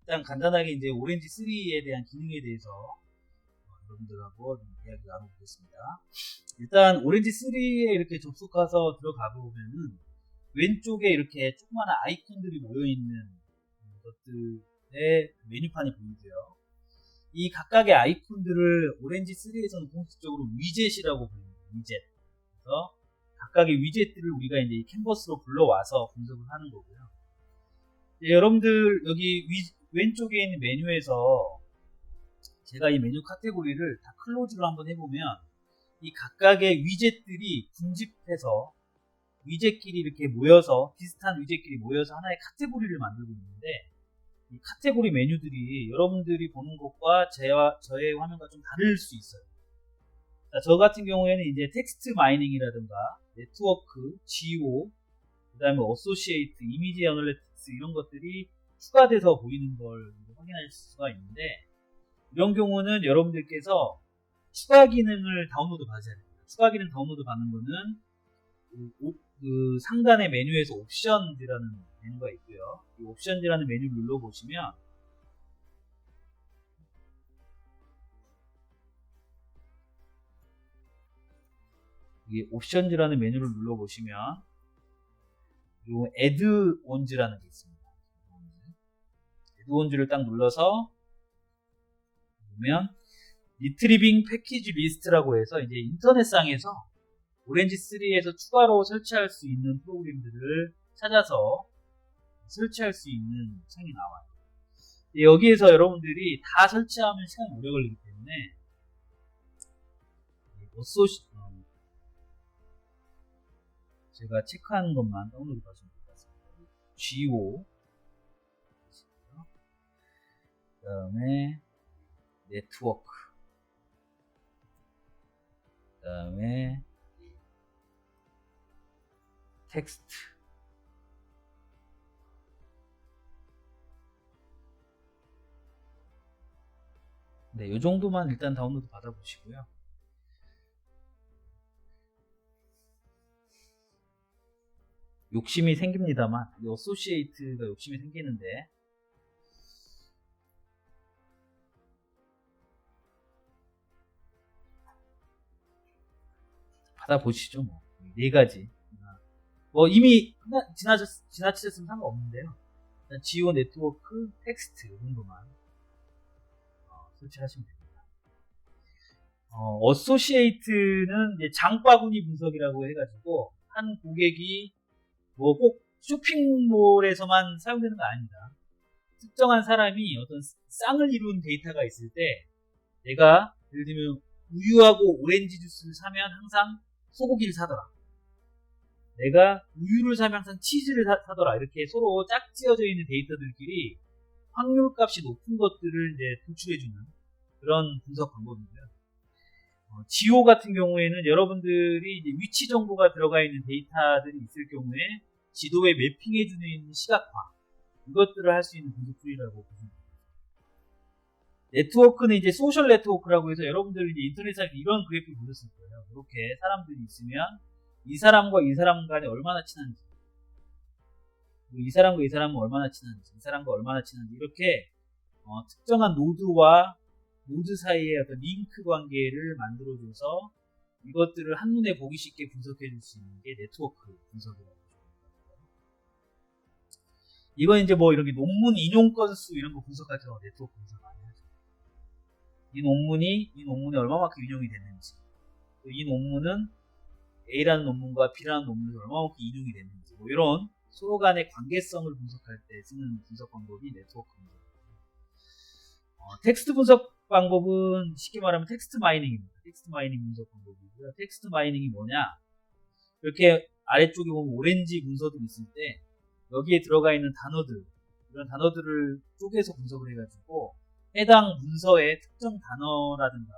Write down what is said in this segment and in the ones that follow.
일단 간단하게 이제 오렌지 3에 대한 기능에 대해서 여러분들하고 이야기 나눠보겠습니다. 일단 오렌지 3에 이렇게 접속해서 들어가 보면은 왼쪽에 이렇게 조그마한 아이콘들이 모여있는 것들의 메뉴판이 보이고요. 이 각각의 아이콘들을 오렌지 3에서는 공식적으로 위젯이라고 부릅니다. 위젯. 그래서 각각의 위젯들을 우리가 이제 캔버스로 불러와서 분석을 하는 거고요. 여러분들 여기 왼쪽에 있는 메뉴에서 제가 이 메뉴 카테고리를 다 클로즈로 한번 해보면 이 각각의 위젯들이 분집해서 위젯끼리 이렇게 모여서 비슷한 위젯끼리 모여서 하나의 카테고리를 만들고 있는데 이 카테고리 메뉴들이 여러분들이 보는 것과 저의 화면과 좀 다를 수 있어요. 자, 저 같은 경우에는 이제 텍스트 마이닝이라든가 네트워크, GO, 그 다음에 어소시에이트, 이미지 애널리틱스 이런 것들이 추가돼서 보이는 걸 확인할 수가 있는데 이런 경우는 여러분들께서 추가 기능을 다운로드 받으셔야 됩니다. 추가 기능 다운로드 받는 거는 그 상단의 메뉴에서 옵션즈라는 메뉴가 있고요. 이 옵션즈라는 메뉴를 눌러보시면 이 옵션즈라는 메뉴를 눌러보시면 요 애드온즈라는 게 있습니다. 애드온즈를 딱 눌러서 보면 리트리빙 패키지 리스트라고 해서 이제 인터넷상에서 오렌지 3에서 추가로 설치할 수 있는 프로그램들을 찾아서 설치할 수 있는 창이 나와요. 여기에서 여러분들이 다 설치하면 시간이 오래 걸리기 때문에 제가 체크하는 것만 다운로드 하시면 될 것 같습니다. GO 그 다음에 네트워크 그 다음에 텍스트 네, 이 정도만 일단 다운로드 받아보시고요. 욕심이 생깁니다만 이 어소시에이트가 욕심이 생기는데 받아보시죠. 뭐 네 가지 뭐 이미 지나치셨으면 상관없는데요. 일단 지오 네트워크 텍스트 이 정도만 설치하시면 됩니다. 어소시에이트는 이제 장바구니 분석이라고 해가지고 한 고객이 뭐 꼭 쇼핑몰에서만 사용되는 거 아닙니다. 특정한 사람이 어떤 쌍을 이룬 데이터가 있을 때 내가 예를 들면 우유하고 오렌지 주스를 사면 항상 소고기를 사더라. 내가 우유를 사면 항상 치즈를 사더라. 이렇게 서로 짝지어져 있는 데이터들끼리 확률값이 높은 것들을 이제 도출해주는 그런 분석 방법이고요. 지오 같은 경우에는 여러분들이 이제 위치 정보가 들어가 있는 데이터들이 있을 경우에 지도에 매핑해주는 시각화 이것들을 할 수 있는 분석 툴이라고 보시면 됩니다. 네트워크는 이제 소셜 네트워크라고 해서 여러분들이 이제 인터넷상에서 이런 그래프를 보셨을 거예요. 이렇게 사람들이 있으면 이 사람과 이 사람 간에 얼마나 친한지, 이 사람과 이 사람은 얼마나 친한지, 이 사람과 얼마나 친한지 이렇게 특정한 노드와 노드 사이의 어떤 링크 관계를 만들어줘서 이것들을 한눈에 보기 쉽게 분석해 줄 수 있는 게 네트워크 분석이라고 합니다. 이건 이제 뭐 이렇게 논문 인용 건수 이런 거 분석할 때 네트워크 분석 많이 하죠. 이 논문에 얼마만큼 인용이 됐는지, 또 이 논문은 A라는 논문과 B라는 논문에서 얼마만큼 인용이 됐는지, 뭐 이런 서로 간의 관계성을 분석할 때 쓰는 분석 방법이 네트워크 분석입니다. 텍스트 분석 방법은 쉽게 말하면 텍스트 마이닝입니다. 텍스트 마이닝 분석 방법이고요. 텍스트 마이닝이 뭐냐? 이렇게 아래쪽에 보면 오렌지 문서들이 있을 때 여기에 들어가 있는 단어들, 이런 단어들을 쪼개서 분석을 해가지고 해당 문서의 특정 단어라든가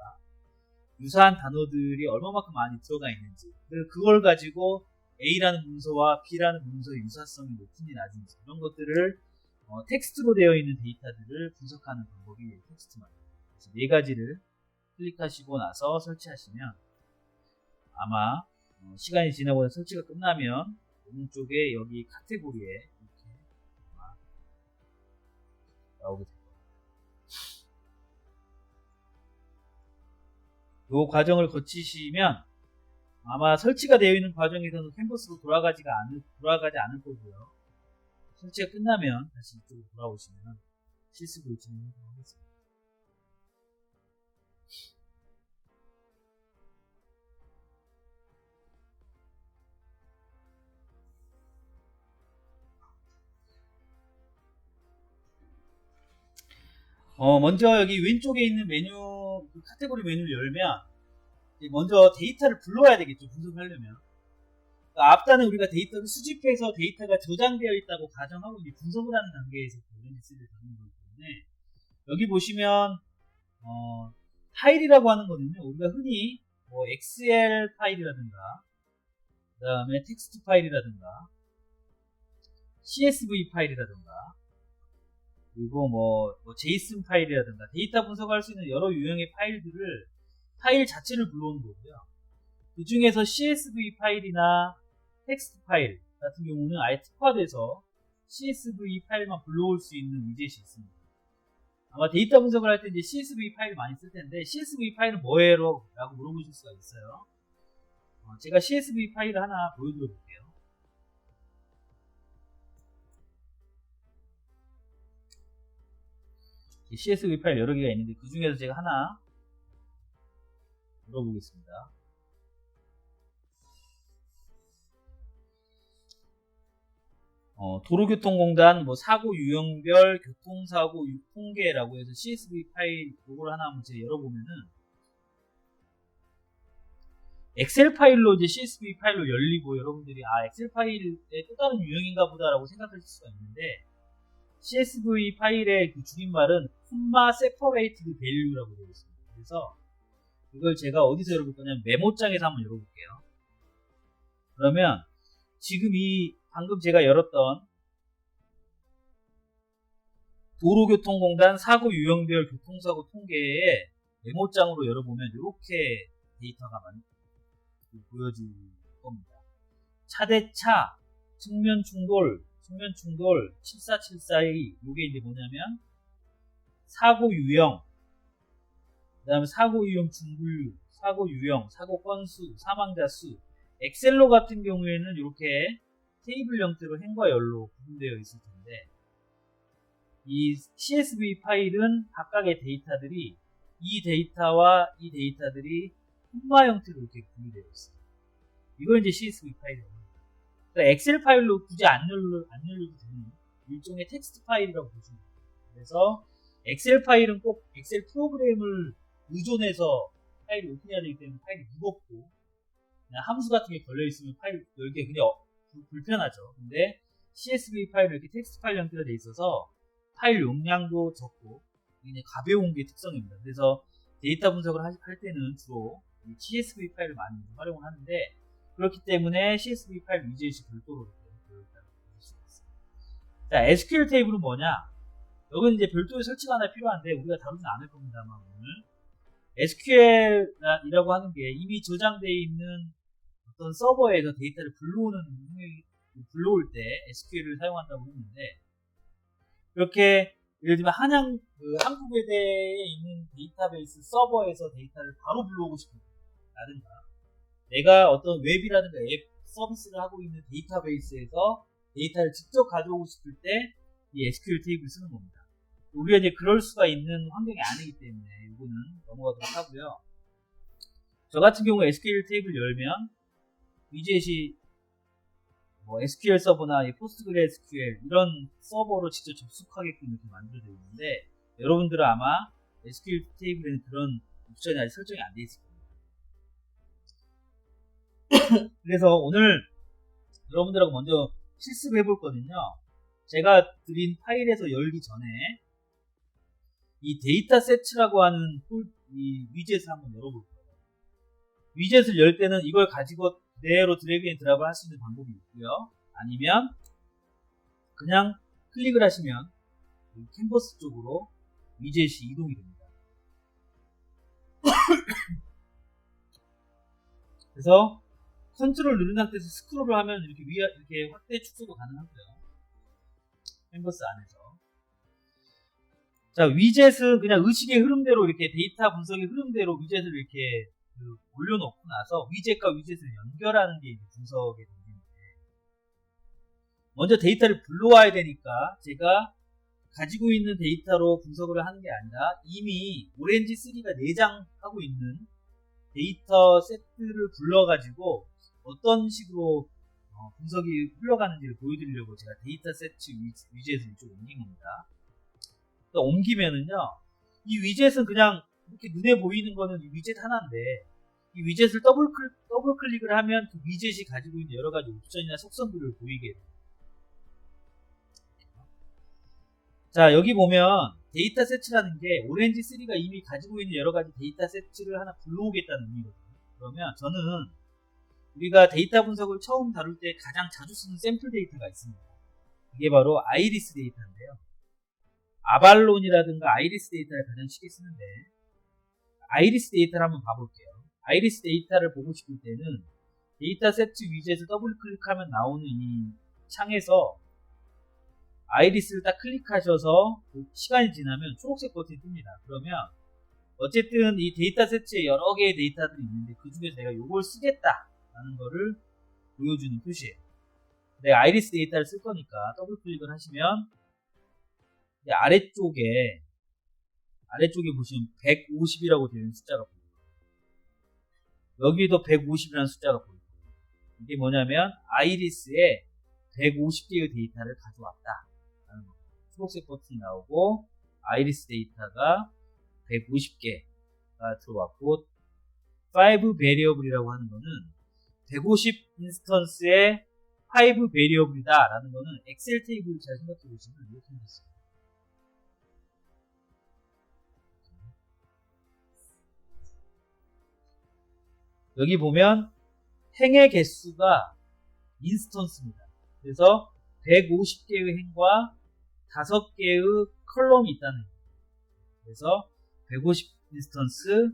유사한 단어들이 얼마만큼 많이 들어가 있는지, 그걸 가지고 A라는 문서와 B라는 문서의 유사성이 높은지 낮은지 이런 것들을 텍스트로 되어 있는 데이터들을 분석하는 방법이 텍스트 마이닝. 그래서 네 가지를 클릭하시고 나서 설치하시면 아마 시간이 지나고 설치가 끝나면 오른쪽에 여기 카테고리에 이렇게 아마 나오게 됩니다. 이 과정을 거치시면 아마 설치가 되어 있는 과정에서는 캔버스로 돌아가지 않을 거고요. 설치가 끝나면 다시 이쪽으로 돌아오시면 실습을 진행하도록 하겠습니다. 먼저 여기 왼쪽에 있는 메뉴, 그 카테고리 메뉴를 열면 먼저 데이터를 불러야 되겠죠. 분석하려면. 그러니까 앞단은 우리가 데이터를 수집해서 데이터가 저장되어 있다고 가정하고 이제 분석을 하는 단계에서 오렌지3를 다루는 거기 때문에 여기 보시면 파일이라고 하는 거는요. 우리가 흔히 뭐 엑셀 파일이라든가 그 다음에 텍스트 파일이라든가 CSV 파일이라든가 그리고 뭐 JSON 파일이라든가 데이터 분석할 수 있는 여러 유형의 파일 자체를 불러오는 거고요. 그 중에서 CSV 파일이나 텍스트 파일 같은 경우는 아예 특화돼서 CSV 파일만 불러올 수 있는 위젯이 있습니다. 아마 데이터 분석을 할 때 이제 CSV 파일을 많이 쓸 텐데 CSV 파일은 뭐예요? 라고 물어보실 수가 있어요. 제가 CSV 파일을 하나 보여드려 볼게요. CSV 파일 여러 개가 있는데 그 중에서 제가 하나 열어보겠습니다. 도로교통공단 사고 유형별 교통사고 통계라고 해서 CSV 파일 요걸 하나 한번 제가 열어보면은 엑셀 파일로 이제 CSV 파일로 열리고 여러분들이 엑셀 파일의 또 다른 유형인가 보다라고 생각하실 수가 있는데 CSV 파일의 그 줄임말은 콤마 세퍼레이티드 밸류라고 되어 있습니다. 그래서 이걸 제가 어디서 열어볼 거냐면 메모장에서 한번 열어볼게요. 그러면 지금 방금 제가 열었던 도로교통공단 사고 유형별 교통사고 통계에 메모장으로 열어보면 이렇게 데이터가 보여질 겁니다. 차대차, 측면충돌, 74742 이게 이제 뭐냐면 사고 유형, 그 다음에 사고 유형 중분류, 사고 유형, 사고 건수, 사망자 수. 엑셀로 같은 경우에는 이렇게 테이블 형태로 행과 열로 구분되어 있을 텐데 이 CSV 파일은 각각의 데이터들이 이 데이터와 이 데이터들이 콤마 형태로 이렇게 분리되어 있어요. 이걸 이제 CSV 파일이라고 합니다. 그러니까 엑셀 파일로 굳이 안 열려도 되는 일종의 텍스트 파일이라고 보시면 돼요. 그래서 엑셀 파일은 꼭 엑셀 프로그램을 의존해서 파일을 오픈해야 되기 때문에 파일이 무겁고 그냥 함수 같은 게 걸려있으면 파일 열기 그냥 불편하죠. 근데 CSV 파일은 이렇게 텍스트 파일 형태가 되어 있어서 파일 용량도 적고 굉장히 가벼운 게 특성입니다. 그래서 데이터 분석을 할 때는 주로 이 CSV 파일을 많이 활용을 하는데 그렇기 때문에 CSV 파일 위젯이 별도로 되어있다고 볼 수가 있습니다. 자, SQL 테이블은 뭐냐? 여기는 이제 별도의 설치가 하나 필요한데 우리가 다루진 않을 겁니다만 오늘 SQL이라고 하는 게 이미 저장되어 있는 어떤 서버에서 데이터를 불러올 때 SQL을 사용한다고 했는데 이렇게 예를 들면 한국외대에 있는 데이터베이스 서버에서 데이터를 바로 불러오고 싶다든가 내가 어떤 웹이라든가 앱 서비스를 하고 있는 데이터베이스에서 데이터를 직접 가져오고 싶을 때 이 SQL 테이블을 쓰는 겁니다. 우리가 이제 그럴 수가 있는 환경이 아니기 때문에 이거는 넘어가도록 하고요. 저 같은 경우 SQL 테이블 열면 위젯이 SQL 서버나 포스트그레스QL 이런 서버로 직접 접속하게끔 이렇게 만들어져 있는데 여러분들은 아마 SQL 테이블에는 그런 옵션이 아직 설정이 안 돼 있을 겁니다. 그래서 오늘 여러분들하고 먼저 실습해 볼 거는요. 제가 드린 파일에서 열기 전에 이 데이터 세트라고 하는 이 위젯을 한번 열어볼 거예요. 위젯을 열 때는 이걸 가지고 그대로 드래그 앤 드랍을 할 수 있는 방법이 있고요. 아니면 그냥 클릭을 하시면 캔버스 쪽으로 위젯이 이동이 됩니다. 그래서 컨트롤 누른 상태에서 스크롤을 하면 이렇게 확대 축소도 가능하고요. 캔버스 안에서. 자, 위젯은 그냥 의식의 흐름대로 이렇게 데이터 분석의 흐름대로 위젯을 이렇게 올려놓고 나서 위젯과 위젯을 연결하는 게 이제 분석의 문제인데, 먼저 데이터를 불러와야 되니까 제가 가지고 있는 데이터로 분석을 하는 게 아니라 이미 오렌지3가 내장하고 있는 데이터 세트를 불러가지고 어떤 식으로 분석이 흘러가는지를 보여드리려고 제가 데이터 세트 위젯을 좀 옮긴 겁니다. 옮기면은요, 이 위젯은 그냥 이렇게 눈에 보이는 거는 이 위젯 하나인데, 이 위젯을 더블 클릭을 하면 그 위젯이 가지고 있는 여러 가지 옵션이나 속성들을 보이게 돼요. 자, 여기 보면 데이터 세트라는 게 오렌지3가 이미 가지고 있는 여러 가지 데이터 세트를 하나 불러오겠다는 의미거든요. 그러면 저는 우리가 데이터 분석을 처음 다룰 때 가장 자주 쓰는 샘플 데이터가 있습니다. 이게 바로 아이리스 데이터인데요. 아발론이라든가 아이리스 데이터를 가장 쉽게 쓰는데, 아이리스 데이터를 한번 봐볼게요. 아이리스 데이터를 보고 싶을 때는 데이터 세트 위젯을 더블 클릭하면 나오는 이 창에서 아이리스를 딱 클릭하셔서 시간이 지나면 초록색 버튼이 뜹니다. 그러면 어쨌든 이 데이터 세트에 여러 개의 데이터들이 있는데 그 중에서 내가 이걸 쓰겠다 라는 거를 보여주는 표시예요. 내가 아이리스 데이터를 쓸 거니까 더블 클릭을 하시면 아래쪽에 보시면 150이라고 되어 있는 숫자가 보여요. 여기도 150이라는 숫자가 보여요. 이게 뭐냐면 아이리스에 150개의 데이터를 가져왔다 라는 거예요. 초록색 버튼이 나오고 아이리스 데이터가 150개가 들어왔고, 5 베리어블이라고 하는 거는 150 인스턴스에 5 베리어블이다 라는 거는 엑셀 테이블을 잘 생각해 보시면 이렇게 생겼어요. 여기 보면 행의 개수가 인스턴스입니다. 그래서 150개의 행과 5개의 컬럼이 있다는 거예요. 그래서 150 인스턴스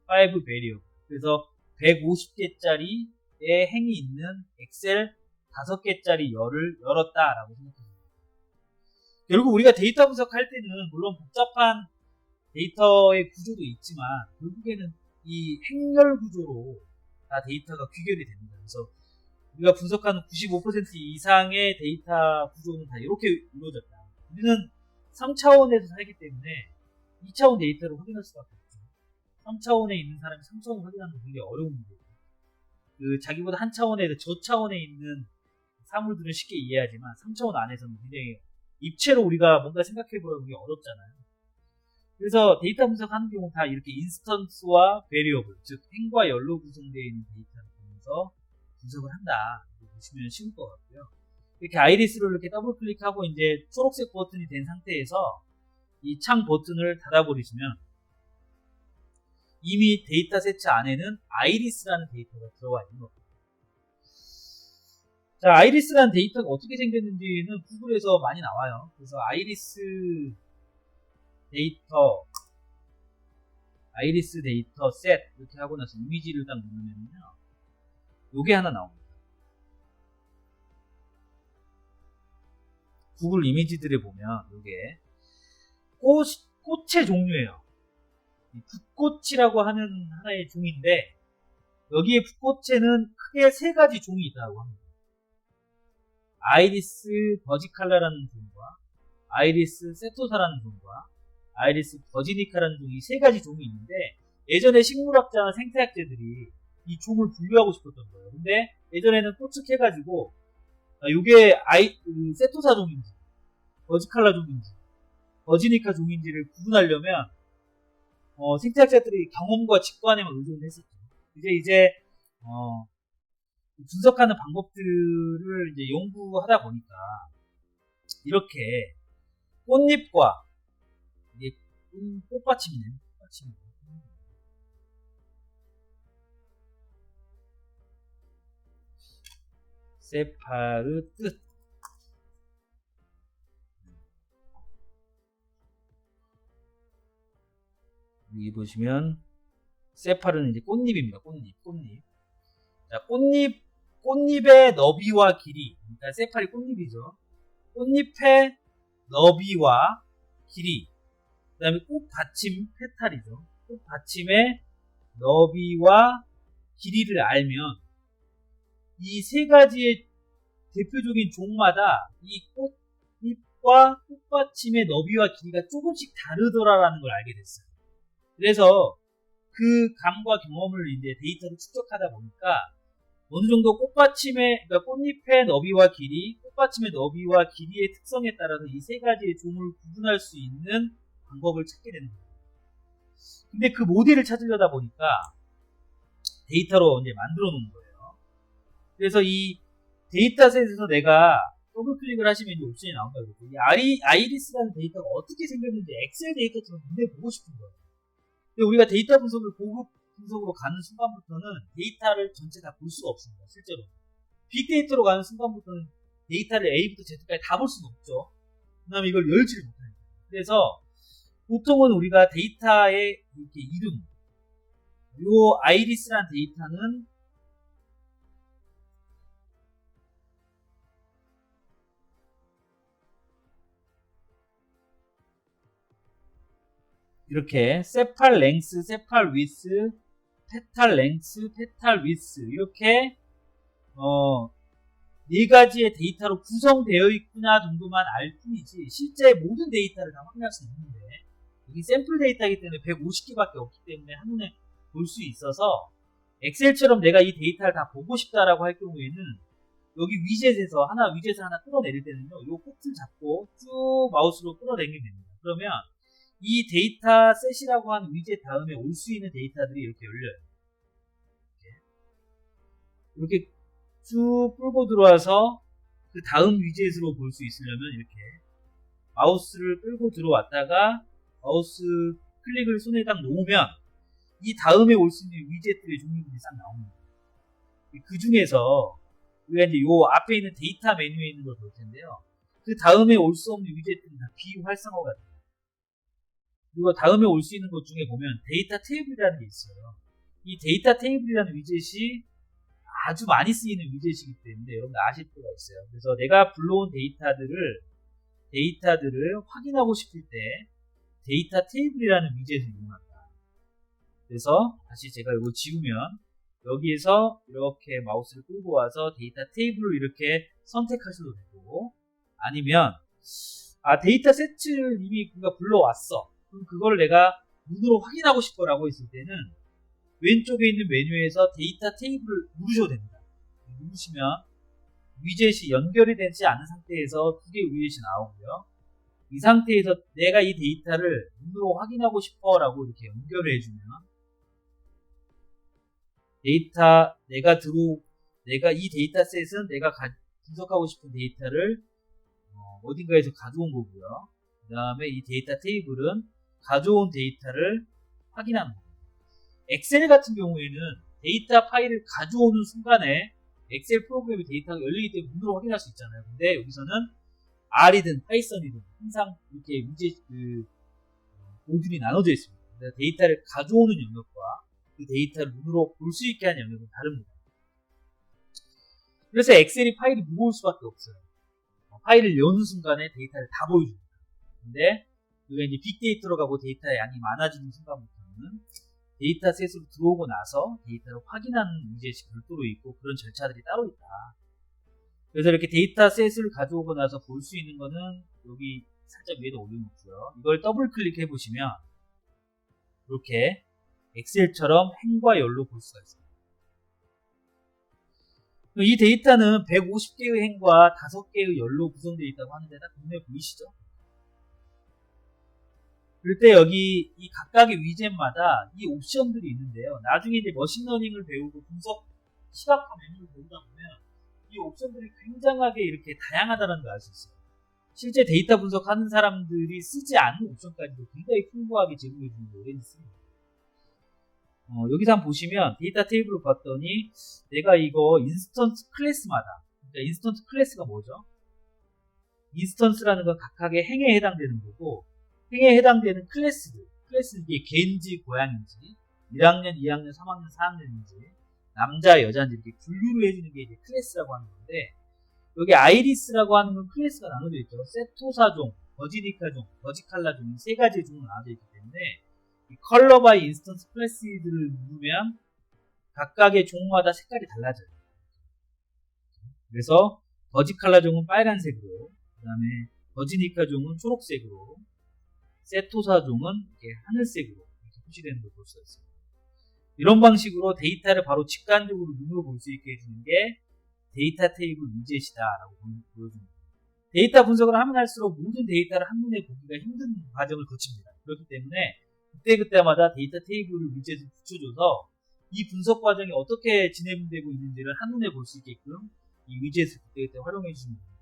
5 베리어블. 그래서 150개짜리의 행이 있는 엑셀 5개짜리 열을 열었다라고 생각합니다. 결국 우리가 데이터 분석할 때는 물론 복잡한 데이터의 구조도 있지만 결국에는 이 행렬 구조로 다 데이터가 귀결이 됩니다. 그래서 우리가 분석하는 95% 이상의 데이터 구조는 다 이렇게 이루어졌다. 우리는 3차원에서 살기 때문에 2차원 데이터를 확인할 수밖에 없죠. 3차원에 있는 사람이 3차원을 확인하는 건 굉장히 어려운 문제예요. 자기보다 한 차원에 저차원에 있는 사물들은 쉽게 이해하지만 3차원 안에서는 굉장히 입체로 우리가 뭔가 생각해보려는 게 어렵잖아요. 그래서 데이터 분석하는 경우 다 이렇게 인스턴스와 베리어블, 즉 행과 열로 구성되어 있는 데이터를 보면서 분석을 한다. 이렇게 보시면 쉬울 것 같고요. 이렇게 아이리스를 이렇게 더블 클릭하고 이제 초록색 버튼이 된 상태에서 이 창 버튼을 닫아버리시면 이미 데이터 세트 안에는 아이리스라는 데이터가 들어와 있는 겁니다. 자, 아이리스라는 데이터가 어떻게 생겼는지는 구글에서 많이 나와요. 그래서 아이리스 데이터 셋 이렇게 하고 나서 이미지를 딱 누르면요, 요게 하나 나옵니다. 구글 이미지들에 보면 요게 꽃의 종류예요. 붓꽃이라고 하는 하나의 종인데, 여기에 붓꽃에는 크게 3가지 종이 있다고 합니다. 아이리스 버지칼라라는 종과 아이리스 세토사라는 종과 아이리스 버지니카라는 종이 3가지 종이 있는데, 예전에 식물학자나 생태학자들이 이 종을 분류하고 싶었던 거예요. 근데 예전에는 꼬측해가지고 이게 세토사 종인지 버지칼라 종인지 버지니카 종인지를 구분하려면 생태학자들이 경험과 직관에만 의존을 했었죠. 이제 분석하는 방법들을 이제 연구하다 보니까 이렇게 꽃잎과 이게 꽃받침이네요. 꽃받침. 세파르 뜻. 여기 보시면 세파르는 이제 꽃잎입니다. 꽃잎. 자, 꽃잎의 너비와 길이. 그러니까 세파리 꽃잎이죠. 꽃잎의 너비와 길이. 그 다음에 꽃받침 페탈이죠. 꽃받침의 너비와 길이를 알면 이 세 가지의 대표적인 종마다 이 꽃잎과 꽃받침의 너비와 길이가 조금씩 다르더라라는 걸 알게 됐어요. 그래서 그 감과 경험을 이제 데이터로 축적하다 보니까 어느 정도 그러니까 꽃잎의 너비와 길이, 꽃받침의 너비와 길이의 특성에 따라서 이 세 가지의 종을 구분할 수 있는 방법을 찾게 되는 거예요. 근데 그 모델을 찾으려다 보니까 데이터로 이제 만들어 놓은 거예요. 그래서 이 데이터셋에서 내가 더블 클릭을 하시면 이제 옵션이 나온다 그랬고, 이 아이리스라는 데이터가 어떻게 생겼는지 엑셀 데이터처럼 눈에 보고 싶은 거예요. 근데 우리가 데이터 분석을 고급 분석으로 가는 순간부터는 데이터를 전체 다 볼 수가 없습니다. 실제로 빅데이터로 가는 순간부터는 데이터를 A부터 Z까지 다 볼 수는 없죠. 그 다음에 이걸 열지를 못하는 거예요. 그래서 보통은 우리가 데이터의 이렇게 이름, 요 아이리스라는 데이터는 이렇게 세팔 랭스, 세팔 위스, 페탈 랭스, 페탈 위스 이렇게 네 가지의 데이터로 구성되어 있구나 정도만 알 뿐이지 실제 모든 데이터를 다 확인할 수 있는데 이게 샘플 데이터이기 때문에 150개밖에 없기 때문에 한눈에 볼 수 있어서 엑셀처럼 내가 이 데이터를 다 보고 싶다라고 할 경우에는 여기 위젯에서 위젯을 하나 끌어내릴 때는요, 이 코트를 잡고 쭉 마우스로 끌어당기면 됩니다. 그러면 이 데이터 셋이라고 하는 위젯 다음에 올 수 있는 데이터들이 이렇게 열려요. 이렇게 쭉 끌고 들어와서 그 다음 위젯으로 볼 수 있으려면 이렇게 마우스를 끌고 들어왔다가 마우스 클릭을 손에 딱 놓으면 이 다음에 올 수 있는 위젯들의 종류들이 싹 나옵니다. 그 중에서 우리가 이제 요 앞에 있는 데이터 메뉴에 있는 걸 볼 텐데요. 그 다음에 올 수 없는 위젯들은 다 비활성화가 돼요. 그리고 다음에 올 수 있는 것 중에 보면 데이터 테이블이라는 게 있어요. 이 데이터 테이블이라는 위젯이 아주 많이 쓰이는 위젯이기 때문에 여러분 아실 필요가 있어요. 그래서 내가 불러온 데이터들을 확인하고 싶을 때 데이터 테이블이라는 위젯을 이용한다. 그래서 다시 제가 이거 지우면 여기에서 이렇게 마우스를 끌고 와서 데이터 테이블을 이렇게 선택하셔도 되고, 아니면 데이터 세트를 이미 우리가 불러왔어. 그럼 그걸 내가 눈으로 확인하고 싶어라고 했을 때는 왼쪽에 있는 메뉴에서 데이터 테이블을 누르셔도 됩니다. 누르시면 위젯이 연결이 되지 않은 상태에서 두 개의 위젯이 나오고요. 이 상태에서 내가 이 데이터를 눈으로 확인하고 싶어라고 이렇게 연결을 해주면 내가 이 데이터셋은 내가 분석하고 싶은 데이터를 어딘가에서 가져온 거고요. 그 다음에 이 데이터 테이블은 가져온 데이터를 확인하는 거예요. 엑셀 같은 경우에는 데이터 파일을 가져오는 순간에 엑셀 프로그램의 데이터가 열리기 때문에 눈으로 확인할 수 있잖아요. 근데 여기서는 R이든 파이썬이든 항상 이렇게 모듈이 나눠져 있습니다. 데이터를 가져오는 영역과 그 데이터를 눈으로 볼 수 있게 하는 영역은 다릅니다. 그래서 엑셀이 파일이 무거울 수밖에 없어요. 파일을 여는 순간에 데이터를 다 보여줍니다. 근데 우리가 이제 빅데이터로 가고 데이터의 양이 많아지는 순간부터는 데이터셋으로 들어오고 나서 데이터를 확인하는 위젯이 별도로 있고 그런 절차들이 따로 있다. 그래서 이렇게 데이터셋을 가져오고 나서 볼 수 있는 거는 여기 살짝 위에다 올려놓고요. 이걸 더블 클릭해 보시면 이렇게 엑셀처럼 행과 열로 볼 수가 있습니다. 이 데이터는 150개의 행과 5개의 열로 구성되어 있다고 하는데 다 눈에 보이시죠? 그럴 때 여기 이 각각의 위젯마다 이 옵션들이 있는데요. 나중에 이제 머신러닝을 배우고 분석 시각화 메뉴를 배우다 보면 이 옵션들이 굉장하게 이렇게 다양하다는 걸 알 수 있어요. 실제 데이터 분석하는 사람들이 쓰지 않는 옵션까지도 굉장히 풍부하게 제공해 주는 게 오렌지 씁니다. 여기서 한번 보시면 데이터 테이블을 봤더니 내가 이거 인스턴스 클래스마다, 그러니까 인스턴스 클래스가 뭐죠? 인스턴스라는 건 각각의 행에 해당되는 거고, 행에 해당되는 클래스는 이게 개인지 고양인지 1학년, 2학년, 3학년, 4학년인지 남자, 여자인지 이렇게 분류를 해주는 게 이제 클래스라고 하는 건데, 여기 아이리스라고 하는 건 클래스가 나눠져 있죠. 세토사종, 버지니카종, 버지칼라종 이 세 가지의 종으로 나눠져 있기 때문에 컬러 바이 인스턴스 클래스들을 누르면 각각의 종마다 색깔이 달라져요. 그래서 버지칼라 종은 빨간색으로, 그 다음에 버지니카 종은 초록색으로, 세토사 종은 이렇게 하늘색으로 이렇게 표시되는 걸 볼 수가 있습니다. 이런 방식으로 데이터를 바로 직관적으로 눈으로 볼 수 있게 해주는 게 데이터 테이블 위젯이다라고 보여줍니다. 데이터 분석을 하면 할수록 모든 데이터를 한눈에 보기가 힘든 과정을 거칩니다. 그렇기 때문에 그때그때마다 데이터 테이블 위젯을 붙여줘서 이 분석 과정이 어떻게 진행되고 있는지를 한눈에 볼 수 있게끔 이 위젯을 그때그때 활용해 주시면 됩니다.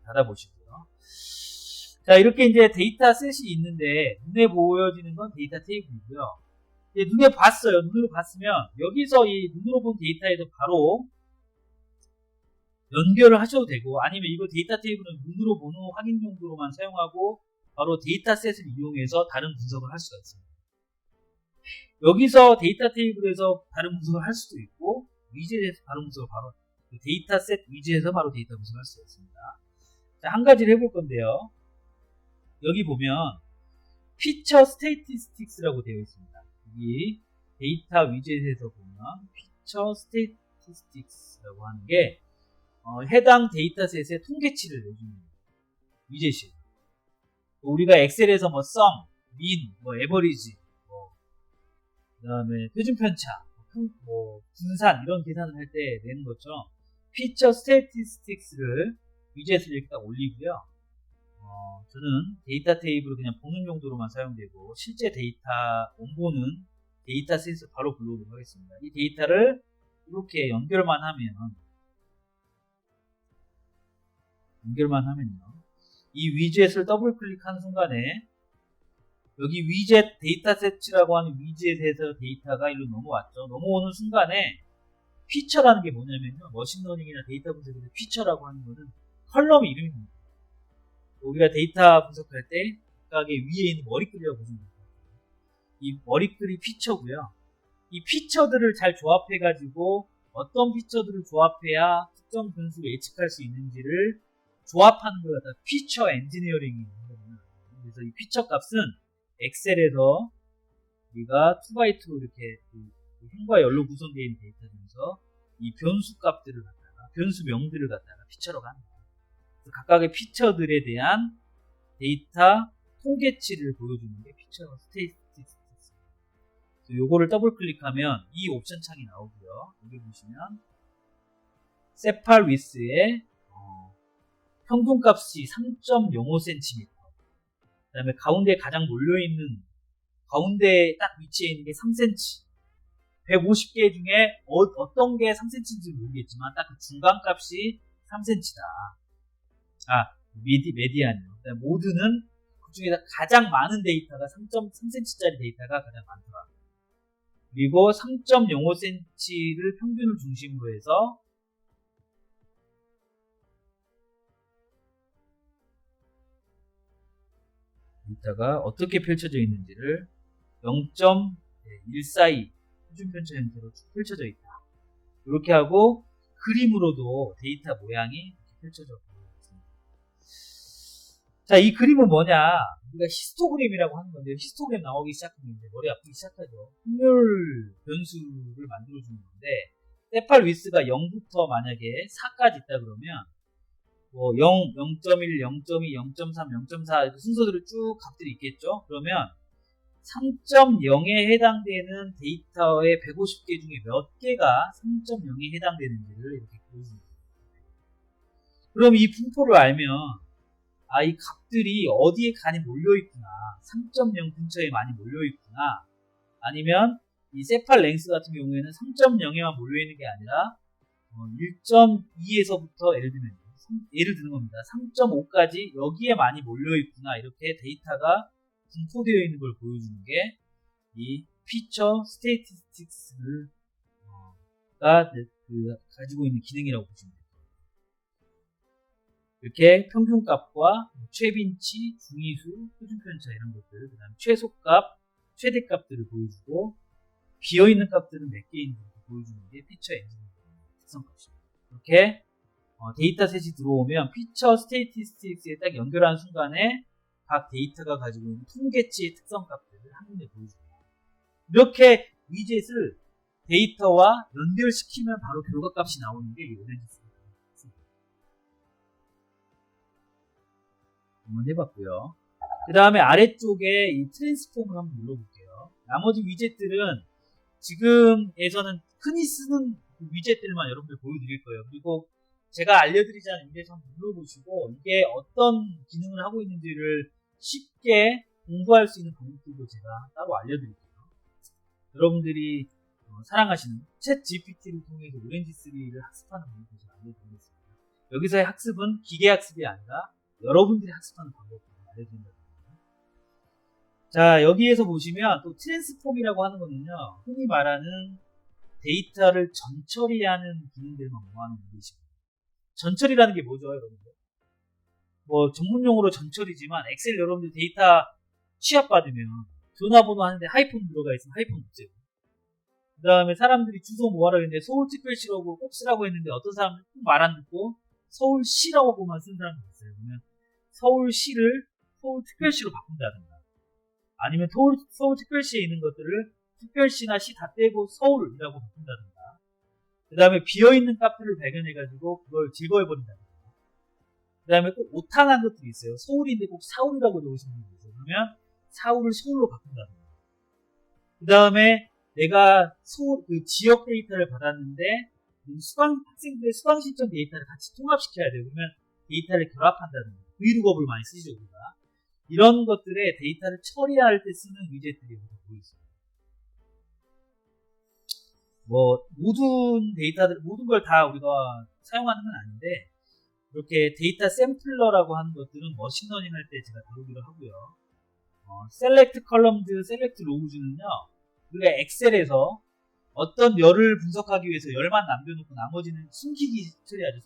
닫아보시고요. 자, 이렇게 이제 데이터 셋이 있는데 눈에 보여지는 건 데이터 테이블이고요. 눈에 봤어요. 눈으로 봤으면 여기서 이 눈으로 본 데이터에서 바로 연결을 하셔도 되고, 아니면 이거 데이터 테이블은 눈으로 보는 확인 용도로만 사용하고 바로 데이터셋을 이용해서 다른 분석을 할 수가 있습니다. 여기서 데이터 테이블에서 다른 분석을 할 수도 있고, 위젯에서 다른 분석을 바로 데이터셋 위젯에서 바로 데이터 분석을 할 수가 있습니다. 자, 한 가지를 해볼 건데요. 여기 보면 피처 스테이티스틱스라고 되어 있습니다. 이 데이터 위젯에서 보면 피처 스테이티스틱스라고 하는 게 해당 데이터셋의 통계치를 내주는 위젯이에요. 우리가 엑셀에서 뭐 sum, mean, 뭐 average, 그 다음에 표준 편차, 뭐 분산 이런 계산을 할 때 내는 것처럼 피처 스테이티스틱스를 위젯을 이렇게 딱 올리고요. 저는 데이터 테이블을 그냥 보는 용도로만 사용되고 실제 데이터 원본은 데이터셋을 바로 불러오도록 하겠습니다. 이 데이터를 이렇게 연결만 하면요. 이 위젯을 더블 클릭한 순간에 여기 위젯 데이터셋이라고 하는 위젯에서 데이터가 일로 넘어왔죠. 넘어오는 순간에 피처라는 게 뭐냐면요. 머신러닝이나 데이터 분석에서 피처라고 하는 거는 컬럼 이름입니다. 우리가 데이터 분석할 때 각각의 위에 있는 머리글이라고 보시면 됩니다. 이 머리글이 피처고요. 이 피처들을 잘 조합해가지고 어떤 피처들을 조합해야 특정 변수를 예측할 수 있는지를 조합하는 걸 갖다 피처 엔지니어링이라고 합니다. 그래서 이 피처 값은 엑셀에서 우리가 2x2로 이렇게 행과 열로 구성되어 있는 데이터 중에서 이 변수 값들을 갖다가 변수명들을 갖다가 피처라고 합니다. 각각의 피처들에 대한 데이터 통계치를 보여주는 게 피처 스테이티스틱스. 요거를 더블 클릭하면 이 옵션 창이 나오고요. 여기 보시면 세팔 위스의 평균값이 3.05cm, 그 다음에 가운데 가장 몰려있는 가운데 딱 위치해 있는 게 3cm, 150개 중에 어떤 게 3cm인지 모르겠지만 딱 그 중간값이 3cm다. 메디안이요. 모드는 그 중에서 가장 많은 데이터가 3.3cm짜리 데이터가 가장 많더라. 그리고 3.05cm를 평균을 중심으로 해서 데이터가 어떻게 펼쳐져 있는지를 0.142 표준 편차 형태로 쭉 펼쳐져 있다. 이렇게 하고 그림으로도 데이터 모양이 이렇게 펼쳐져 보입니다. 자, 이 그림은 뭐냐? 우리가 히스토그램이라고 하는 건데, 히스토그램 나오기 시작하면 이제 머리 아프기 시작하죠. 확률 변수를 만들어주는 건데, 세팔 위스가 0부터 만약에 4까지 있다 그러면, 뭐 0, 0.1, 0.2, 0.3, 0.4 이렇게 순서대로 쭉 값들이 있겠죠? 그러면 3.0에 해당되는 데이터의 150개 중에 몇 개가 3.0에 해당되는지를 이렇게 보여줍니다. 그럼 이 분포를 알면 이 값들이 어디에 많이 몰려있구나, 3.0 근처에 많이 몰려있구나, 아니면 이 세팔 랭스 같은 경우에는 3.0에만 몰려있는 게 아니라 1.2에서부터 예를 드는 겁니다. 3.5까지 여기에 많이 몰려있구나, 이렇게 데이터가 분포되어 있는 걸 보여주는 게 이 피처 스테이티스틱스가 가지고 있는 기능이라고 보시면 됩니다. 이렇게 평균값과 최빈치, 중위수, 표준편차 이런 것들, 그 다음에 최소값, 최대값들을 보여주고 비어있는 값들은 몇 개 있는지 보여주는 게 피처 엔지니어링 특성값입니다. 이렇게 데이터셋이 들어오면 피처 스테이티스틱스에 딱 연결하는 순간에 각 데이터가 가지고 있는 통계치의 특성값들을 한눈에 보여줍니다. 이렇게 위젯을 데이터와 연결시키면 바로 결과값이 나오는 게 이 오렌지 스리입니다. 한번 해봤고요. 그 다음에 아래쪽에 이 트랜스폼을 한번 눌러볼게요. 나머지 위젯들은 지금에서는 흔히 쓰는 위젯들만 여러분들 보여드릴 거예요. 그리고 제가 알려드리지 않은 위젯 한번 눌러보시고 이게 어떤 기능을 하고 있는지를 쉽게 공부할 수 있는 방법들도 제가 따로 알려드릴게요. 여러분들이 사랑하시는 챗 GPT를 통해서 오렌지3를 학습하는 방법을 제가 알려드리겠습니다. 여기서의 학습은 기계 학습이 아니라 여러분들이 학습하는 방법을 알려드린다. 자, 여기에서 보시면 또 트랜스폼이라고 하는 거는요, 흔히 말하는 데이터를 전처리하는 기능들만 모아놓은 것입니다. 전처리라는 게 뭐죠, 여러분들? 뭐 전문용어로 전처리지만 엑셀 여러분들 데이터 취합받으면 전화번호 하는데 하이폰 들어가 있으면 하이폰 없애고, 그 다음에 사람들이 주소 뭐하라고 했는데 서울특별시라고 꼭 쓰라고 했는데 어떤 사람들은 꼭 말 안 듣고 서울시라고만 쓴 사람도 있어요. 그러면 서울시를 서울특별시로 바꾼다든가, 아니면 서울특별시에 있는 것들을 특별시나 시 다 떼고 서울이라고 바꾼다든가, 그 다음에 비어있는 카페를 발견해가지고 그걸 제거해버린다든가, 그 다음에 꼭 오타난 것들이 있어요. 서울인데 꼭 사울이라고 적으시는 분이 있어요. 그러면 사울을 서울로 바꾼다든가, 그 다음에 내가 그 지역 데이터를 받았는데 학생들의 수강 신청 데이터를 같이 통합시켜야 돼요. 그러면 데이터를 결합한다든가, 브이룩업을 많이 쓰시죠, 우리가. 이런 것들의 데이터를 처리할 때 쓰는 위젯들이 여기서 보여있습니다. 뭐 모든 데이터들, 모든 걸 다 우리가 사용하는 건 아닌데, 이렇게 데이터 샘플러라고 하는 것들은 머신러닝 할 때 제가 다루기로 하고요. 셀렉트 컬럼즈, 셀렉트 로우즈는요, 우리가 엑셀에서 어떤 열을 분석하기 위해서 열만 남겨놓고 나머지는 숨기기 처리하죠.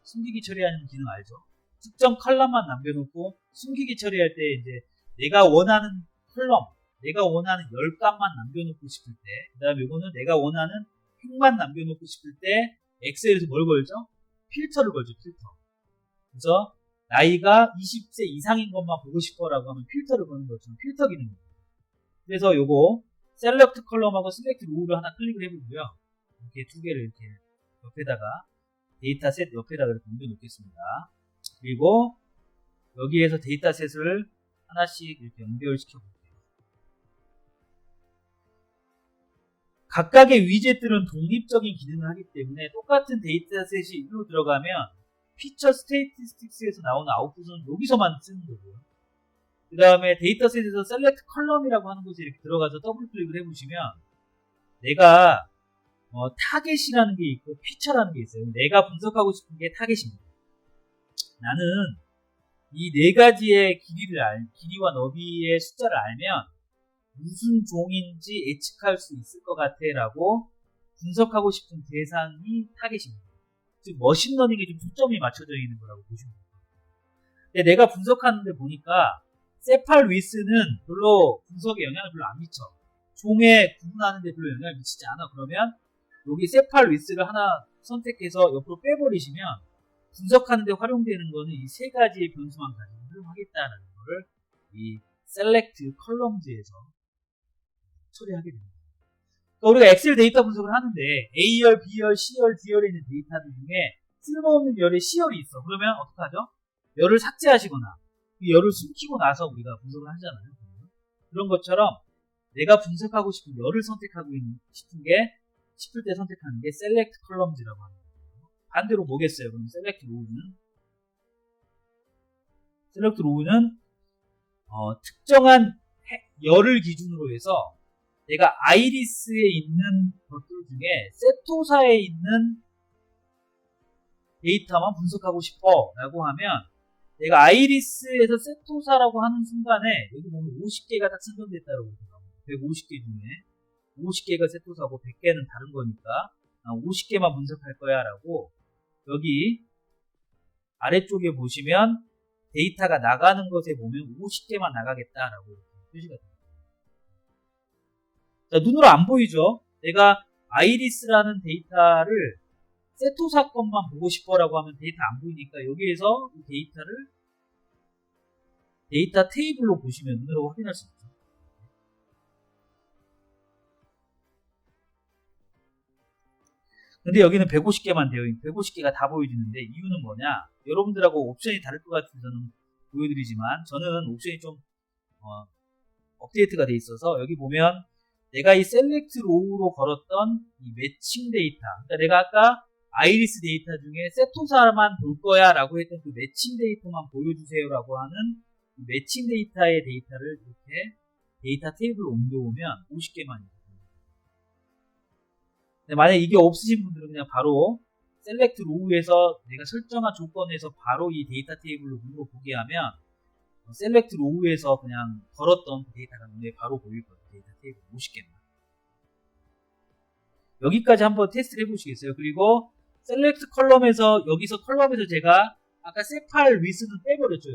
숨기기 처리하는 기능 알죠? 특정 컬럼만 남겨놓고 숨기기 처리할 때 이제 내가 원하는 컬럼, 내가 원하는 열값만 남겨놓고 싶을 때, 그 다음에 이거는 내가 원하는 획만 남겨놓고 싶을 때 엑셀에서 뭘 걸죠? 필터를 걸죠. 필터. 그래서 나이가 20세 이상인 것만 보고 싶어라고 하면 필터를 거는 것처럼 필터 기능입니다. 그래서 요거 셀렉트 컬럼하고 셀렉트 로우를 하나 클릭을 해보고요. 이렇게 두 개를 이렇게 옆에다가 데이터셋 옆에다가 이렇게 옮겨놓겠습니다. 그리고 여기에서 데이터셋을 하나씩 이렇게 연결시켜 볼게요. 각각의 위젯들은 독립적인 기능을 하기 때문에 똑같은 데이터셋이 일로 들어가면 피처 스테이티스틱스에서 나오는 아웃풋은 여기서만 쓰는 거고요. 그 다음에 데이터셋에서 셀렉트 컬럼이라고 하는 곳에 이렇게 들어가서 더블 클릭을 해보시면 내가 타겟이라는 게 있고 피처라는 게 있어요. 내가 분석하고 싶은 게 타겟입니다. 나는 이 네 가지의 길이와 너비의 숫자를 알면 무슨 종인지 예측할 수 있을 것 같아 라고 분석하고 싶은 대상이 타겟입니다. 즉 머신러닝에 좀 초점이 맞춰져 있는 거라고 보시면 됩니다. 근데 내가 분석하는데 보니까 세팔 위스는 별로 분석에 영향을 별로 안 미쳐. 종에 구분하는데 별로 영향을 미치지 않아. 그러면 여기 세팔 위스를 하나 선택해서 옆으로 빼버리시면 분석하는데 활용되는 거는 이 세 가지의 변수만 가지고 활용하겠다는 거를 이 셀렉트 컬럼즈에서 처리하게 됩니다. 그러니까 우리가 엑셀 데이터 분석을 하는데 A열, B열, C열, D열에 있는 데이터들 중에 쓸모없는 열에 C열이 있어. 그러면 어떻게 하죠? 열을 삭제하시거나 열을 숨기고 나서 우리가 분석을 하잖아요. 그런 것처럼 내가 분석하고 싶은 열을 선택하고 싶을 때 선택하는 게 셀렉트 컬럼즈라고 하는 거예요. 반대로 뭐겠어요? 그럼 셀렉트 로우는 특정한 열을 기준으로 해서 내가 아이리스에 있는 것들 중에 세토사에 있는 데이터만 분석하고 싶어 라고 하면 내가 아이리스에서 세토사라고 하는 순간에 여기 보면 50개가 딱 선정됐다고 나옵니다. 150개 중에 50개가 세토사고 100개는 다른 거니까 50개만 분석할 거야 라고 여기 아래쪽에 보시면 데이터가 나가는 것에 보면 50개만 나가겠다라고 이렇게 표시가 됩니다. 자, 눈으로 안 보이죠? 내가 아이리스라는 데이터를 세토사 것만 보고 싶어라고 하면 데이터 안 보이니까 여기에서 이 데이터를 데이터 테이블로 보시면 눈으로 확인할 수 있죠. 근데 여기는 150개만 되어 있는 150개가 다 보여지는데 이유는 뭐냐? 여러분들하고 옵션이 다를 것 같아서 저는 보여드리지만 저는 옵션이 좀 업데이트가 돼 있어서 여기 보면 내가 이 셀렉트 로우로 걸었던 이 매칭 데이터, 그러니까 내가 아까 아이리스 데이터 중에 세토사만 볼 거야 라고 했던 그 매칭 데이터만 보여주세요 라고 하는 매칭 데이터의 데이터를 이렇게 데이터 테이블로 옮겨오면 50개만 있거든요. 만약에 이게 없으신 분들은 그냥 바로 셀렉트 로우에서 내가 설정한 조건에서 바로 이 데이터 테이블로 눈으로 보게 하면 셀렉트 로우에서 그냥 걸었던 그 데이터가 눈에 바로 보일 거예요. 데이터 테이블 50개만. 여기까지 한번 테스트를 해보시겠어요? 그리고 셀렉트 컬럼에서 여기서 컬럼에서 제가 아까 셋팔 위스는 빼버렸죠.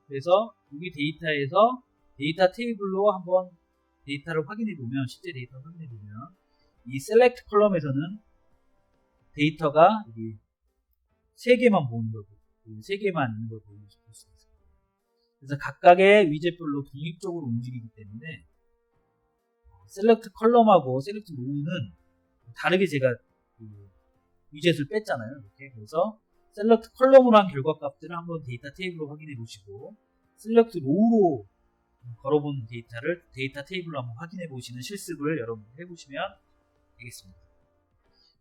그래서 여기 데이터에서 데이터 테이블로 한번 데이터를 확인해보면 실제 데이터를 확인해보면 이 셀렉트 컬럼에서는 데이터가 여기 3개만 보는 거고 3개만 있는 걸 볼 수 있어요. 그래서 각각의 위젯별로 독립적으로 움직이기 때문에 셀렉트 컬럼하고 셀렉트 로우는 다르게 제가 위젯을 뺐잖아요. 이렇게. 그래서 셀렉트 컬럼으로 한 결과값들을 한번 데이터 테이블로 확인해 보시고 셀렉트 로우로 걸어본 데이터를 데이터 테이블로 한번 확인해 보시는 실습을 여러분들 해보시면 되겠습니다.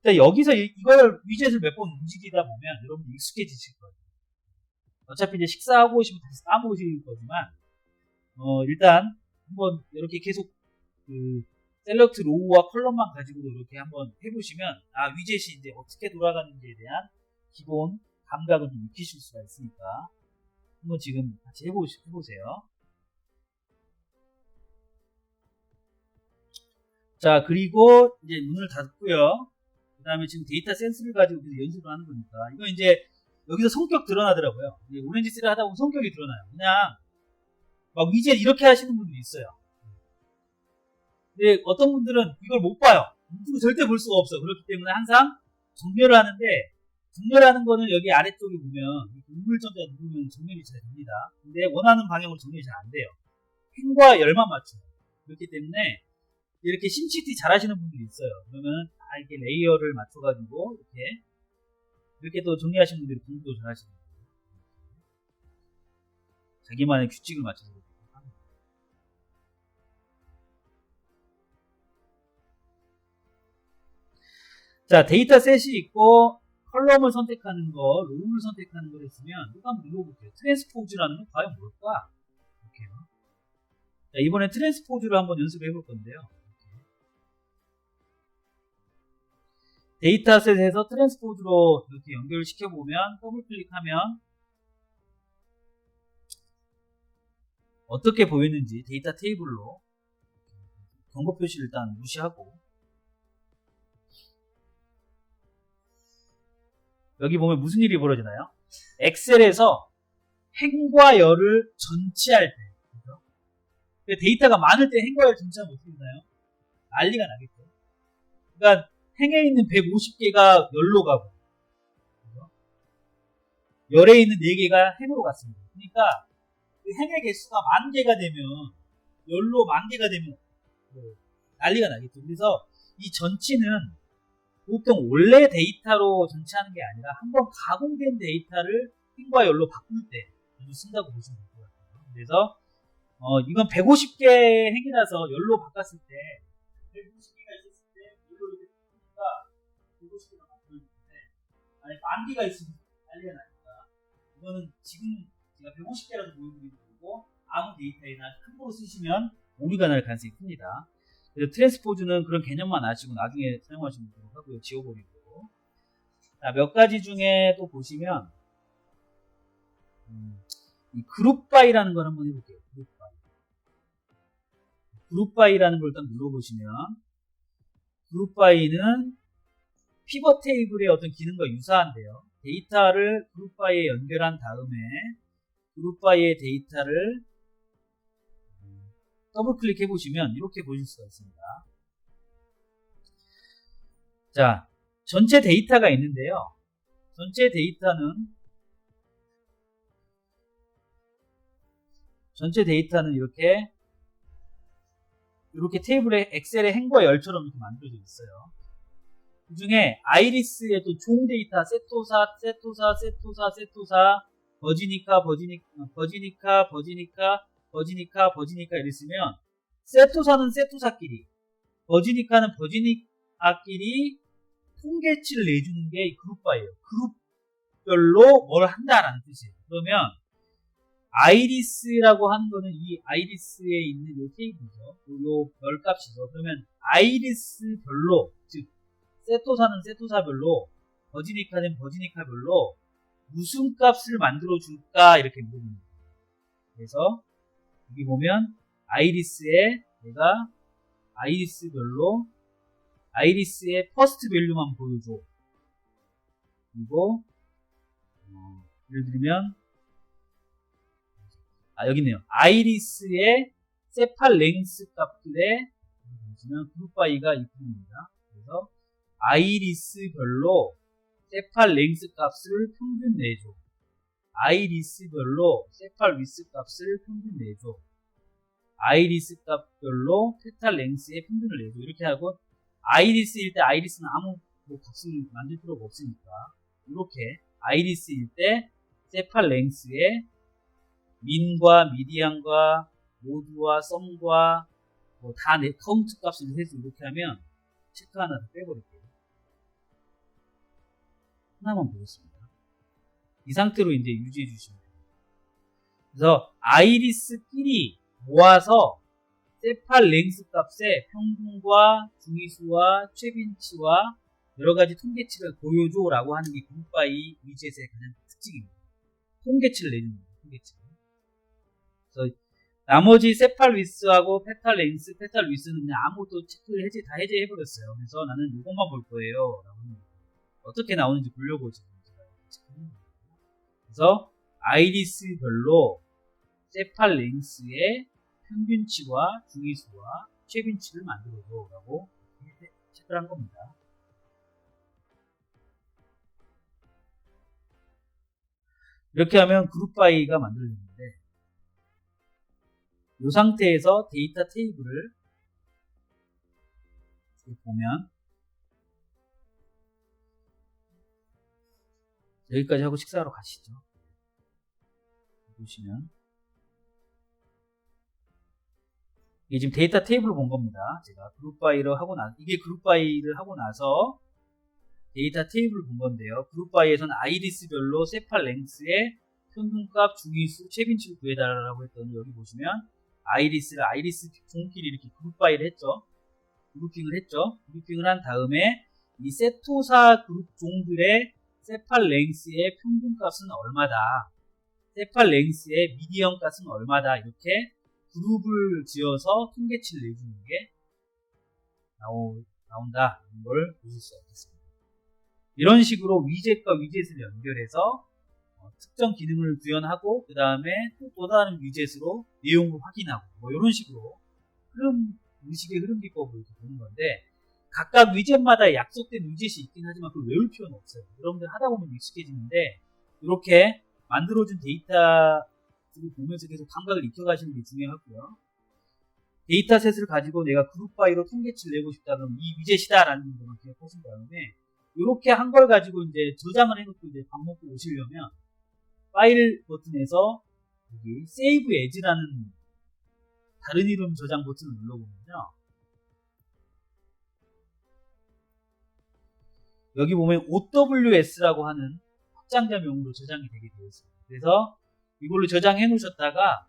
일단 여기서 이걸 위젯을 몇 번 움직이다 보면 여러분들 익숙해지실 거예요. 어차피 이제 식사하고 오시면 다시 까먹으실 거지만 일단 한번 이렇게 계속 그 셀렉트 로우와 컬럼만 가지고도 이렇게 한번 해보시면 위젯이 이제 어떻게 돌아가는지에 대한 기본 감각은 좀 익히실 수가 있으니까 한번 지금 같이 해보세요. 자, 그리고 이제 문을 닫고요. 그 다음에 지금 데이터 센스를 가지고 연습을 하는 거니까 이거 이제 여기서 성격 드러나더라고요. 오렌지 3를 하다 보면 성격이 드러나요. 그냥 막 위젯 이렇게 하시는 분들이 있어요. 근데 어떤 분들은 이걸 못 봐요. 절대 볼 수가 없어. 그렇기 때문에 항상 정렬을 하는데 정렬하는 거는 여기 아래쪽에 보면 우물전자 누르면 정렬이 잘 됩니다. 근데 원하는 방향으로 정렬이 잘 안 돼요. 펜과 열만 맞춰요. 그렇기 때문에 이렇게 심시티 잘 하시는 분들이 있어요. 그러면 이렇게 레이어를 맞춰가지고 이렇게 또 정리하시는 분들이 공부도 잘 하시는 거예요. 자기만의 규칙을 맞춰서 합니다. 자, 데이터 셋이 있고 컬럼을 선택하는 거, 로우를 선택하는 걸 했으면 이거 한번 눌러볼게요. 트랜스포즈라는 건 과연 뭘까? 이렇게요. 자, 이번에 트랜스포즈를 한번 연습해 볼 건데요. 데이터셋에서 트랜스포즈로 이렇게 연결시켜 보면 더블 클릭하면 어떻게 보이는지 데이터 테이블로 경고 표시를 일단 무시하고 여기 보면 무슨 일이 벌어지나요? 엑셀에서 행과 열을 전치할 때 그렇죠? 데이터가 많을 때 행과 열 전치하면 어떻게 되나요? 난리가 나겠죠. 그러니까 행에 있는 150개가 열로 가고 그렇죠? 열에 있는 4개가 행으로 갔습니다. 그러니까 행의 개수가 10,000개가 되면 열로 10,000개가 되면 난리가 나겠죠. 그래서 이 전치는 보통 원래 데이터로 전치하는 게 아니라 한번 가공된 데이터를 행과 열로 바꿀 때 쓴다고 보시면 될 것 같아요. 그래서 이건 150개 행이라서 열로 바꿨을 때 150개가 있었을 때 열로 이렇게 바꾸니까 150개가 바뀌었는데 아니 10,000개가 있으면 난리가 나니까 이거는 지금 제가 150개라도 보여드리는 거고 아무 데이터에나 큰 거로 쓰시면 오류가 날 가능성이 큽니다. 그래서 트랜스포즈는 그런 개념만 아시고 나중에 사용하시면 되도록 하고요. 지워버리고. 자, 몇 가지 중에 또 보시면 이 그룹 바이라는 걸 한번 해볼게요. 그룹 바이. 그룹 바이라는 걸 일단 눌러보시면 그룹 바이는 피벗 테이블의 어떤 기능과 유사한데요. 데이터를 그룹 바이에 연결한 다음에 그룹 바이의 데이터를 더블 클릭해 보시면 이렇게 보실 수가 있습니다. 자, 전체 데이터가 있는데요. 전체 데이터는 이렇게 테이블에 엑셀의 행과 열처럼 이렇게 만들어져 있어요. 그 중에 아이리스의 또 종 데이터 세토사, 버지니카 이랬으면 세토사는 세토사끼리, 버지니카는 버지니카끼리 통계치를 내주는 게 그룹 바이예요. 그룹별로 뭘 한다라는 뜻이에요. 그러면 아이리스라고 하는 거는 이 아이리스에 있는 요 테이블이죠. 요 별값이죠. 그러면 아이리스별로, 즉 세토사는 세토사별로, 버지니카는 버지니카별로 무슨 값을 만들어 줄까 이렇게 물어보는 거예요. 그래서 여기 보면 아이리스에 내가 아이리스별로 아이리스의 퍼스트 밸류만 보여줘. 그리고 예를 들면 여기 있네요. 아이리스의 세팔 랭스 값들의 보시면 그룹 바이가 이뿐입니다. 그래서 아이리스별로 세팔 랭스 값을 평균 내줘. 아이리스별로 세팔 위스 값을 평균 내줘. 아이리스 값별로 페탈 랭스의 평균을 내줘. 이렇게 하고 아이리스일 때 아이리스는 아무 값을 만들 필요가 없으니까 이렇게 아이리스일 때 세팔 랭스의 민과 미디안과 모드와 썸과 뭐 다 카운트 값을 해서 이렇게 하면 체크 하나 더 빼버릴게요. 하나만 보겠습니다. 이 상태로 이제 유지해 주시면 돼요. 그래서 아이리스끼리 모아서 세팔 랭스 값의 평균과 중위수와 최빈치와 여러가지 통계치를 보여줘 라고 하는 게 그룹 바이 위젯의 가장 특징입니다. 통계치를 내주는 거예요. 통계치를. 그래서 나머지 세팔 위스하고 페탈 랭스, 페탈 위스는 그냥 아무것도 체크를 다 해제해버렸어요. 그래서 나는 이것만 볼 거예요 라고 하는 거예요. 어떻게 나오는지 보려고 지금 제가 체크하는 거예요. 그래서 아이리스별로 세팔 랭스의 평균치와 중위수와 최빈치를 만들어줘 라고 체크를 한 겁니다. 이렇게 하면 그룹 바이가 만들어지는데 이 상태에서 데이터 테이블을 보면 여기까지 하고 식사하러 가시죠. 보시면 이게 지금 데이터 테이블을 본 겁니다. 제가 그룹 바이를 하고 이게 그룹 바이를 하고 나서 데이터 테이블을 본 건데요. 그룹 바이에서는 아이리스별로 세팔 랭스의 평균값, 중위수, 최빈치를 구해달라고 했더니 여기 보시면 아이리스를 아이리스 종끼리 이렇게 그룹 바이를 했죠. 그룹핑을 했죠. 그룹핑을 한 다음에 이 세토사 그룹 종들의 세팔 랭스의 평균값은 얼마다, 세팔 랭스의 미디언 값은 얼마다, 이렇게 그룹을 지어서 통계치를 내주는 게 나온다는 걸 보실 수가 있겠습니다. 이런 식으로 위젯과 위젯을 연결해서 특정 기능을 구현하고 그 다음에 또 다른 위젯으로 내용을 확인하고 뭐 이런 식으로 의식의 흐름 기법을 이렇게 보는 건데 각각 위젯마다 약속된 위젯이 있긴 하지만 그걸 외울 필요는 없어요. 여러분들 하다 보면 익숙해지는데 이렇게 만들어준 데이터를 보면서 계속 감각을 익혀가시는 게 중요하고요. 데이터셋을 가지고 내가 그룹 바이로 통계치를 내고 싶다 그러면 이 위젯이다라는 것만 기억하신 다음에 이렇게 한 걸 가지고 이제 저장을 해놓고 이제 밥 먹고 오시려면 파일 버튼에서 여기 세이브 에즈라는 다른 이름 저장 버튼을 눌러보면요. 여기 보면 OWS라고 하는 확장자명으로 저장이 되게 되어 있습니다. 그래서 이걸로 저장해 놓으셨다가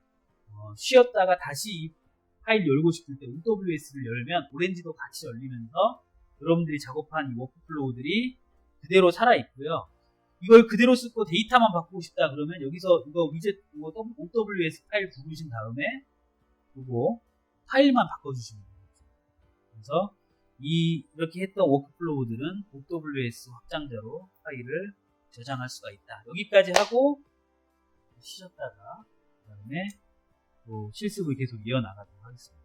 쉬었다가 다시 이 파일 열고 싶을 때 OWS를 열면 오렌지도 같이 열리면서 여러분들이 작업한 이 워크플로우들이 그대로 살아있고요. 이걸 그대로 쓰고 데이터만 바꾸고 싶다 그러면 여기서 이거 위젯 OWS 파일 부르신 다음에 그거 파일만 바꿔주시면 됩니다. 그래서 이렇게 했던 워크플로우들은 OWS 확장자로 파일을 저장할 수가 있다. 여기까지 하고 쉬셨다가 그 다음에 또 실습을 계속 이어나가도록 하겠습니다.